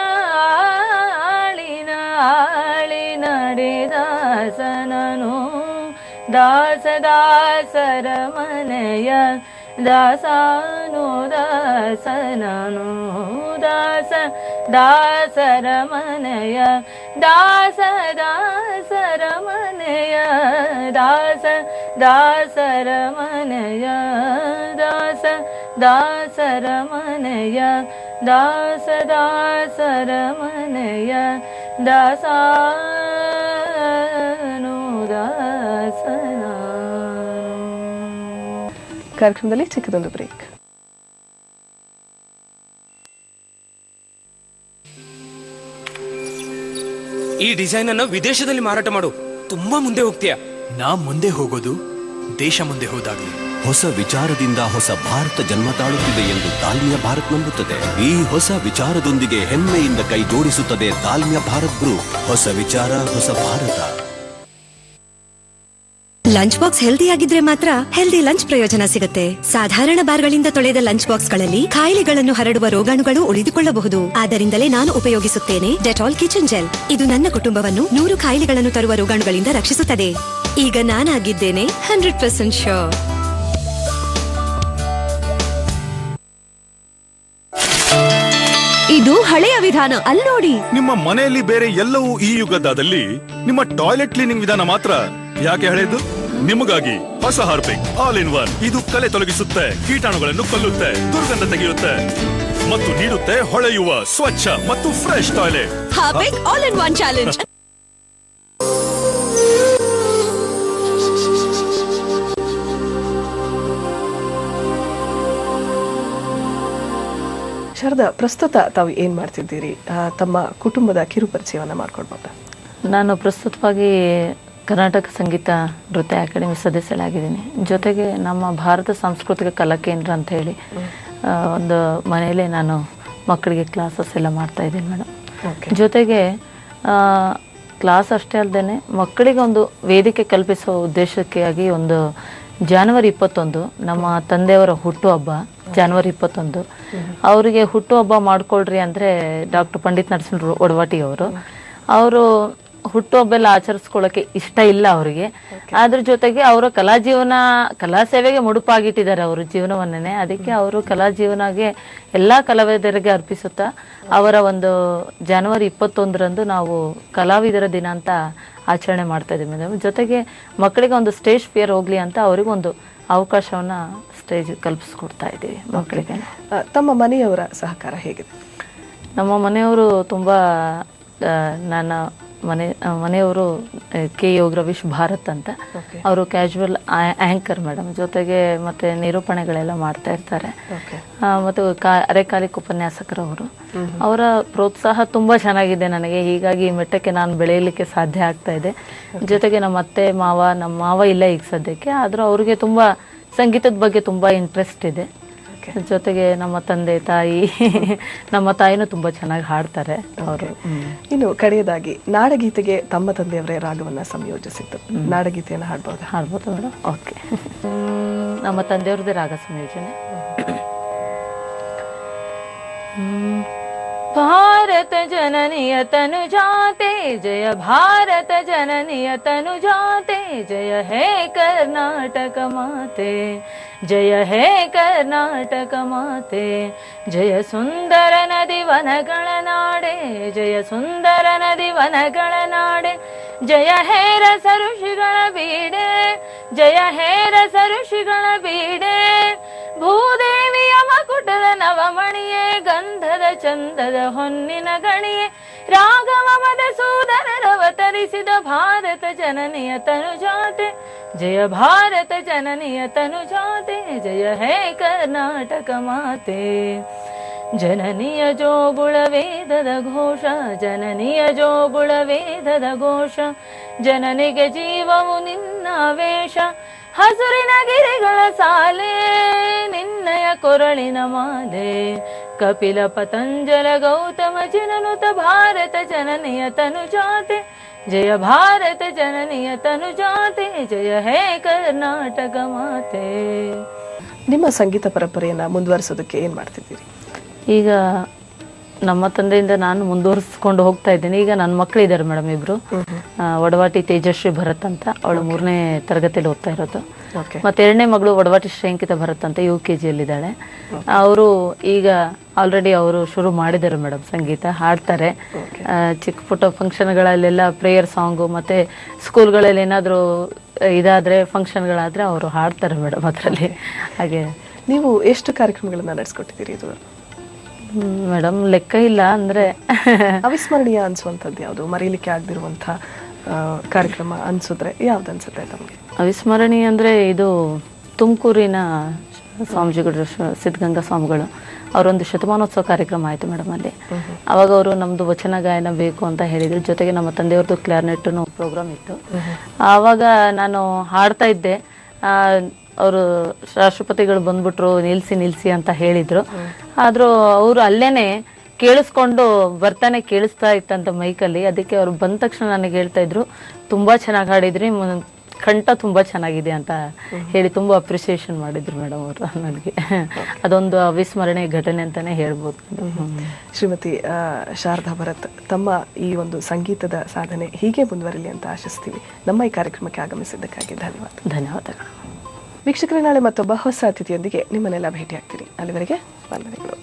Speaker 2: ಆಳಿನ ಆಳಿ ನಡಿದಾಸನನು ದಾಸ ದಾಸರ ಮನೆಯ ದಾಸಾನು ದಾಸನನು ದಾಸ ದಾಸರ ಮನೆಯ ದಾಸ ದಾಸರ ಮನೆಯ ದಾಸ ದಾಸರ ಮನೆಯ ದಾಸ ದಾಸರ ಮನೆಯ ದಾಸ ದಾಸರ ಮನೆಯ ದಾಸಾನು ದಾಸನನು.
Speaker 1: ಕಾರ್ಯಕ್ರಮದಲ್ಲಿ ಚಿಕ್ಕದೊಂದು ಬ್ರೇಕ್.
Speaker 7: ಈ ಡಿಸೈನ್ ಅನ್ನು ವಿದೇಶದಲ್ಲಿ ಮಾರಾಟ ಮಾಡು, ತುಂಬಾ ಮುಂದೆ ಹೋಗ್ತೀಯ.
Speaker 8: ನಾ ಮುಂದೆ ಹೋಗೋದು ದೇಶ ಮುಂದೆ ಹೋದಾಗ್ಲಿ.
Speaker 5: ಹೊಸ ವಿಚಾರದಿಂದ ಹೊಸ ಭಾರತ ಜನ್ಮ ತಾಳುತ್ತಿದೆ ಎಂದು ತಾಲ್ಮಿಯ ಭಾರತ್ ನಂಬುತ್ತದೆ. ಈ ಹೊಸ ವಿಚಾರದೊಂದಿಗೆ ಹೆಮ್ಮೆಯಿಂದ ಕೈ ಜೋಡಿಸುತ್ತದೆ ತಾಲ್ಮಿಯ ಭಾರತ್ ಗ್ರೂಪ್. ಹೊಸ ವಿಚಾರ, ಹೊಸ ಭಾರತ.
Speaker 9: ಲಂಚ್ ಬಾಕ್ಸ್ ಹೆಲ್ದಿ ಆಗಿದ್ರೆ ಮಾತ್ರ ಹೆಲ್ದಿ ಲಂಚ್ ಪ್ರಯೋಜನ ಸಿಗುತ್ತೆ. ಸಾಧಾರಣ ಬಾರ್ಗಳಿಂದ ತೊಳೆದ ಲಂಚ್ ಬಾಕ್ಸ್ ಗಳಲ್ಲಿ ಕಾಯಿಲೆಗಳನ್ನು ಹರಡುವ ರೋಗಾಣುಗಳು ಉಳಿದುಕೊಳ್ಳಬಹುದು. ಆದ್ದರಿಂದಲೇ ನಾನು ಉಪಯೋಗಿಸುತ್ತೇನೆ ಡೆಟಾಲ್ ಕಿಚನ್ ಜೆಲ್. ಇದು ನನ್ನ ಕುಟುಂಬವನ್ನು 100 ಕಾಯಿಲೆಗಳನ್ನು ತರುವ ರೋಗಾಣುಗಳಿಂದ ರಕ್ಷಿಸುತ್ತದೆ. ಈಗ ನಾನಾಗಿದ್ದೇನೆ 100% ಶೋರ್. ಇದು ಹಳೆಯ ವಿಧಾನ, ಅಲ್ಲಿ ನೋಡಿ.
Speaker 4: ನಿಮ್ಮ ಮನೆಯಲ್ಲಿ ಬೇರೆ ಎಲ್ಲವೂ ಈ ಯುಗದಲ್ಲಿ ನಿಮ್ಮ ಟಾಯ್ಲೆಟ್ ಕ್ಲೀನಿಂಗ್ ವಿಧಾನ ಮಾತ್ರ ಯಾಕೆ ಹಳೆಯದು? ನಿಮಗಾಗಿ ಹೊಸ ಹಾರ್ಪಿಕ್ ಆಲ್ ಇನ್ ಒನ್. ಇದು ಕಲೆ ತೊಲಗಿಸುತ್ತೆ, ಕೀಟಾಣುಗಳನ್ನು ಕೊಲ್ಲುತ್ತೆ, ದುರ್ಗಂಧ ತೆಗೆಯುತ್ತೆ ಮತ್ತು ನೀಡುತ್ತೆ ಹೊಳೆಯುವ ಸ್ವಚ್ಛ ಮತ್ತು fresh toilet.
Speaker 9: Harpic all in one challenge.
Speaker 1: Sharada, ಪ್ರಸ್ತುತ ತಾವು ಏನ್ ಮಾಡ್ತಿದ್ದೀರಿ? ತಮ್ಮ ಕುಟುಂಬದ ಕಿರು ಪರಿಚಯವನ್ನ ಮಾಡ್ಕೊಡ್ಬೋದಾ?
Speaker 2: ನಾನು ಪ್ರಸ್ತುತವಾಗಿ ಕರ್ನಾಟಕ ಸಂಗೀತ ನೃತ್ಯ ಅಕಾಡೆಮಿ ಸದಸ್ಯರಾಗಿದ್ದೀನಿ. ಜೊತೆಗೆ ನಮ್ಮ ಭಾರತ ಸಾಂಸ್ಕೃತಿಕ ಕಲಾ ಕೇಂದ್ರ ಅಂತ ಹೇಳಿ ಒಂದು ಮನೆಯಲ್ಲೇ ನಾನು ಮಕ್ಕಳಿಗೆ ಕ್ಲಾಸಸ್ ಎಲ್ಲ ಮಾಡ್ತಾ ಇದ್ದೀನಿ ಮೇಡಮ್. ಜೊತೆಗೆ ಕ್ಲಾಸ್ ಅಷ್ಟೇ ಅಲ್ಲದೆ ಮಕ್ಕಳಿಗೆ ಒಂದು ವೇದಿಕೆ ಕಲ್ಪಿಸುವ ಉದ್ದೇಶಕ್ಕಾಗಿ ಒಂದು ಜನವರಿ 21 ನಮ್ಮ ತಂದೆಯವರ ಹುಟ್ಟುಹಬ್ಬ. ಜನವರಿ 21 ಅವರಿಗೆ ಹುಟ್ಟುಹಬ್ಬ ಮಾಡ್ಕೊಳ್ರಿ ಅಂದರೆ ಡಾಕ್ಟರ್ ಪಂಡಿತ್ ನರಸಿಂಹ ಒಡವಾಟಿ ಅವರು ಹುಟ್ಟುಹಬ್ಬ ಎಲ್ಲ ಆಚರಿಸ್ಕೊಳ್ಳೋಕೆ ಇಷ್ಟ ಇಲ್ಲ ಅವರಿಗೆ. ಅದ್ರ ಜೊತೆಗೆ ಅವರ ಕಲಾ ಸೇವೆಗೆ ಮುಡುಪಾಗಿಟ್ಟಿದ್ದಾರೆ ಅವರು ಜೀವನವನ್ನೇ. ಅದಕ್ಕೆ ಅವರು ಕಲಾ ಜೀವನಗೆ ಎಲ್ಲ ಕಲಾವಿದರಿಗೆ ಅರ್ಪಿಸುತ್ತಾ ಅವರ ಒಂದು ಜನವರಿ 21ರಂದು ನಾವು ಕಲಾವಿದರ ದಿನ ಅಂತ ಆಚರಣೆ ಮಾಡ್ತಾ ಇದ್ದೀವಿ ಮೇಡಮ್. ಜೊತೆಗೆ ಮಕ್ಕಳಿಗೆ ಒಂದು ಸ್ಟೇಜ್ ಫಿಯರ್ ಹೋಗ್ಲಿ ಅಂತ ಅವರಿಗೊಂದು ಅವಕಾಶವನ್ನ ಸ್ಟೇಜ್ ಕಲ್ಪಿಸ್ಕೊಡ್ತಾ ಇದ್ದೀವಿ ಮಕ್ಕಳಿಗೆ.
Speaker 1: ತಮ್ಮ ಮನೆಯವರ ಸಹಕಾರ ಹೇಗಿದೆ?
Speaker 2: ನಮ್ಮ ಮನೆಯವರು ತುಂಬ ನನ್ನ ಮನೆಯವರು ಕೆ ಯೋಗ ರವೀಶ್ ಭಾರತ್ ಅಂತ, ಅವರು ಕ್ಯಾಶುವಲ್ ಆ್ಯಂಕರ್ ಮೇಡಮ್. ಜೊತೆಗೆ ಮತ್ತೆ ನಿರೂಪಣೆಗಳೆಲ್ಲ ಮಾಡ್ತಾ ಇರ್ತಾರೆ. ಮತ್ತು ಅರೆಕಾಲಿಕ ಉಪನ್ಯಾಸಕರವರು. ಅವರ ಪ್ರೋತ್ಸಾಹ ತುಂಬ ಚೆನ್ನಾಗಿದೆ ನನಗೆ. ಹೀಗಾಗಿ ಈ ಮಟ್ಟಕ್ಕೆ ನಾನು ಬೆಳೆಯಲಿಕ್ಕೆ ಸಾಧ್ಯ ಆಗ್ತಾ ಇದೆ. ಜೊತೆಗೆ ನಮ್ಮ ಅತ್ತೆ ನಮ್ಮ ಮಾವ ಇಲ್ಲ ಈಗ ಸದ್ಯಕ್ಕೆ, ಆದರೂ ಅವ್ರಿಗೆ ತುಂಬ ಸಂಗೀತದ ಬಗ್ಗೆ ತುಂಬ ಇಂಟ್ರೆಸ್ಟ್ ಇದೆ. ಜೊತೆಗೆ ನಮ್ಮ ತಂದೆ ತಾಯಿ ನಮ್ಮ ತಾಯಿನೂ ತುಂಬಾ ಚೆನ್ನಾಗಿ ಹಾಡ್ತಾರೆ ಅವರು.
Speaker 1: ಇನ್ನು ಕಡೆಯದಾಗಿ ನಾಡಗೀತೆಗೆ ತಮ್ಮ ತಂದೆಯವರೇ ರಾಗವನ್ನ ಸಂಯೋಜಿಸಿದ್ದು, ನಾಡಗೀತೆಯನ್ನು ಹಾಡ್ಬೋದು
Speaker 2: ಮೇಡಮ್? ಓಕೆ. ನಮ್ಮ ತಂದೆಯವ್ರದ್ದೇ ರಾಗ ಸಂಯೋಜನೆ. ಭಾರತ ಜನನಿಯ ತನು ಜಾತೆ ಜಯ, ಭಾರತ ಜನನಿಯ ತನು ಜಾತೆ ಜಯ, ಹೇ ಕರ್ನಾಟಕ ಮಾತೆ ಜಯ, ಹೇ ಕರ್ನಾಟಕ ಮಾತೆ ಜಯ. ಸುಂದರ ನದಿ ವನಗಳ ನಾಡೆ ಜಯ, ಸುಂದರ ನದಿ ವನಗಳ ನಾಡೆ ಜಯ, ಹೇ ರಸ ಋಷಿಗಳ ಬೀಡೆ ಜಯ, ಹೇ ರಸ ಋಷಿಗಳ ಬೀಡೆ. ಭೂದೇವಿಯ ಮಕುಟದ ನವಮಣಿಯೇ, ಗಂಧದ ಚಂದದ ಹೊನ್ನಿನ ಗಣಿಯೇ, ರಾಘವ ಮಧುಸೂದನರವತರಿಸಿದ ಭಾರತ ಜನನಿಯ ತನು ಜಾತೆ ಜಯ, ಭಾರತ ಜನನಿಯ ತನು ಜಾತೆ ಜಯ, ಹೇ ಕರ್ನಾಟಕ ಮಾತೆ. ಜನನಿಯ ಜೋಗುಳ ವೇದದ ಘೋಷ, ಜನನಿಯ ಜೋಗುಳ ವೇದದ ಘೋಷ, ಜನನಿಗೆ ಜೀವವು ನಿನ್ನ ವೇಷ, ಹಸುರಿನ ಗಿರಿಗಳ ಸಾಲೆ ನಿನ್ನಯ ಕೊರಳಿನ ಮಾಲೆ ಕಪಿಲ ಪತಂಜಲ ಗೌತಮ ಜನನುತ ಭಾರತ ಜನನಿಯ ತನುಜಾತೆ ಜಯ ಭಾರತ ಜನನಿಯ ತನುಜಾತೆ ಜಯ ಹೇ ಕರ್ನಾಟಕ ಮಾತೆ.
Speaker 1: ನಿಮ್ಮ ಸಂಗೀತ ಪರಂಪರೆಯನ್ನ ಮುಂದುವರಿಸೋದಕ್ಕೆ ಏನ್ ಮಾಡ್ತಿದ್ದೀರಿ?
Speaker 2: ಈಗ ನಮ್ಮ ತಂದೆಯಿಂದ ನಾನು ಮುಂದುವರಿಸ್ಕೊಂಡು ಹೋಗ್ತಾ ಇದ್ದೇನೆ. ಈಗ ನನ್ನ ಮಕ್ಕಳಿದ್ದಾರೆ ಮೇಡಮ್, ಇಬ್ರು. ವಡವಾಟಿ ತೇಜಶ್ರೀ ಭರತ್ ಅಂತ, ಅವಳು 3ನೇ ತರಗತಿಯಲ್ಲಿ ಓದ್ತಾ ಇರೋದು. ಮತ್ತೆ 2ನೇ ಮಗಳು ವಡವಾಟಿ ಶ್ರೇಂಕಿತ ಭರತ್ ಅಂತ UKG ಯಲ್ಲಿದ್ದಾಳೆ. ಅವರು ಈಗ ಆಲ್ರೆಡಿ ಅವರು ಶುರು ಮಾಡಿದ್ದಾರೆ ಮೇಡಮ್, ಸಂಗೀತ ಹಾಡ್ತಾರೆ. ಚಿಕ್ಕ ಪುಟ್ಟ ಫಂಕ್ಷನ್ಗಳಲ್ಲೆಲ್ಲ ಪ್ರೇಯರ್ ಸಾಂಗು ಮತ್ತೆ ಸ್ಕೂಲ್ಗಳಲ್ಲಿ ಏನಾದರೂ ಇದಾದ್ರೆ ಫಂಕ್ಷನ್ಗಳಾದ್ರೆ ಅವರು ಹಾಡ್ತಾರೆ ಮೇಡಮ್ ಅದರಲ್ಲಿ. ಹಾಗೆ
Speaker 1: ನೀವು ಎಷ್ಟು ಕಾರ್ಯಕ್ರಮಗಳನ್ನ ನಡೆಸ್ಕೊಟ್ಟಿದ್ದೀರಿ ಇದು?
Speaker 2: ಮೇಡಮ್ ಲೆಕ್ಕ ಇಲ್ಲ. ಅಂದ್ರೆ
Speaker 1: ಅವಿಸ್ಮರಣೀಯ ಅನ್ಸುವಂಥದ್ದು ಯಾವುದು? ಮರೀಲಿಕ್ಕೆ ಆಗದಿರುವಂಥ ಕಾರ್ಯಕ್ರಮ ಅನ್ಸಿದ್ರೆ ಯಾವ್ದು ಅನ್ಸುತ್ತೆ ತಮಗೆ?
Speaker 2: ಅವಿಸ್ಮರಣೀಯ ಅಂದ್ರೆ ಇದು ತುಮಕೂರಿನ ಸ್ವಾಮೀಜಿಗಳು, ಸಿದ್ಧಗಂಗಾ ಸ್ವಾಮಿಗಳು, ಅವರೊಂದು ಶತಮಾನೋತ್ಸವ ಕಾರ್ಯಕ್ರಮ ಆಯಿತು ಮೇಡಮ್ ಅಲ್ಲಿ. ಅವಾಗ ಅವರು ನಮ್ಮದು ವಚನ ಗಾಯನ ಬೇಕು ಅಂತ ಹೇಳಿದ್ರು. ಜೊತೆಗೆ ನಮ್ಮ ತಂದೆಯವ್ರದ್ದು ಕ್ಲಾರ್ನೆಟ್ನು ಪ್ರೋಗ್ರಾಮ್ ಇತ್ತು. ಆವಾಗ ನಾನು ಹಾಡ್ತಾ ಇದ್ದೆ. ಅವರು ರಾಷ್ಟ್ರಪತಿಗಳು ಬಂದ್ಬಿಟ್ರು, ನಿಲ್ಸಿ ಅಂತ ಹೇಳಿದ್ರು. ಆದ್ರೂ ಅವರು ಅಲ್ಲೇನೆ ಕೇಳಿಸ್ಕೊಂಡು ಬರ್ತಾನೆ ಕೇಳಿಸ್ತಾ ಇತ್ತಂತ ಮೈಕಲ್ಲಿ. ಅದಕ್ಕೆ ಅವ್ರು ಬಂದ ತಕ್ಷಣ ನನಗೆ ಹೇಳ್ತಾ ಇದ್ರು, ತುಂಬಾ ಚೆನ್ನಾಗಿ ಹಾಡಿದ್ರಿ, ಕಂಠ ತುಂಬಾ ಚೆನ್ನಾಗಿದೆ ಅಂತ ಹೇಳಿ ತುಂಬಾ ಅಪ್ರಿಸಿಯೇಷನ್ ಮಾಡಿದ್ರು ಮೇಡಮ್ ಅವರು ನನಗೆ. ಅದೊಂದು ಅವಿಸ್ಮರಣೆ ಘಟನೆ ಅಂತಾನೆ ಹೇಳ್ಬೋದು.
Speaker 1: ಶ್ರೀಮತಿ ಶಾರದಾ ಭರತ್, ತಮ್ಮ ಈ ಒಂದು ಸಂಗೀತದ ಸಾಧನೆ ಹೀಗೆ ಮುಂದುವರಿಲಿ ಅಂತ ಆಶಿಸ್ತೀವಿ. ನಮ್ಮ ಈ ಕಾರ್ಯಕ್ರಮಕ್ಕೆ ಆಗಮಿಸಿದ್ದಕ್ಕಾಗಿ ಧನ್ಯವಾದ.
Speaker 2: ಧನ್ಯವಾದಗಳು
Speaker 1: ವೀಕ್ಷಕರೇ, ನಾಳೆ ಮತ್ತೊಬ್ಬ ಹೊಸ ಅತಿಥಿಯೊಂದಿಗೆ ನಿಮ್ಮನ್ನೆಲ್ಲ ಭೇಟಿಯಾಗ್ತೀನಿ. ಅಲ್ಲಿವರೆಗೆ ವಂದನೆಗಳು.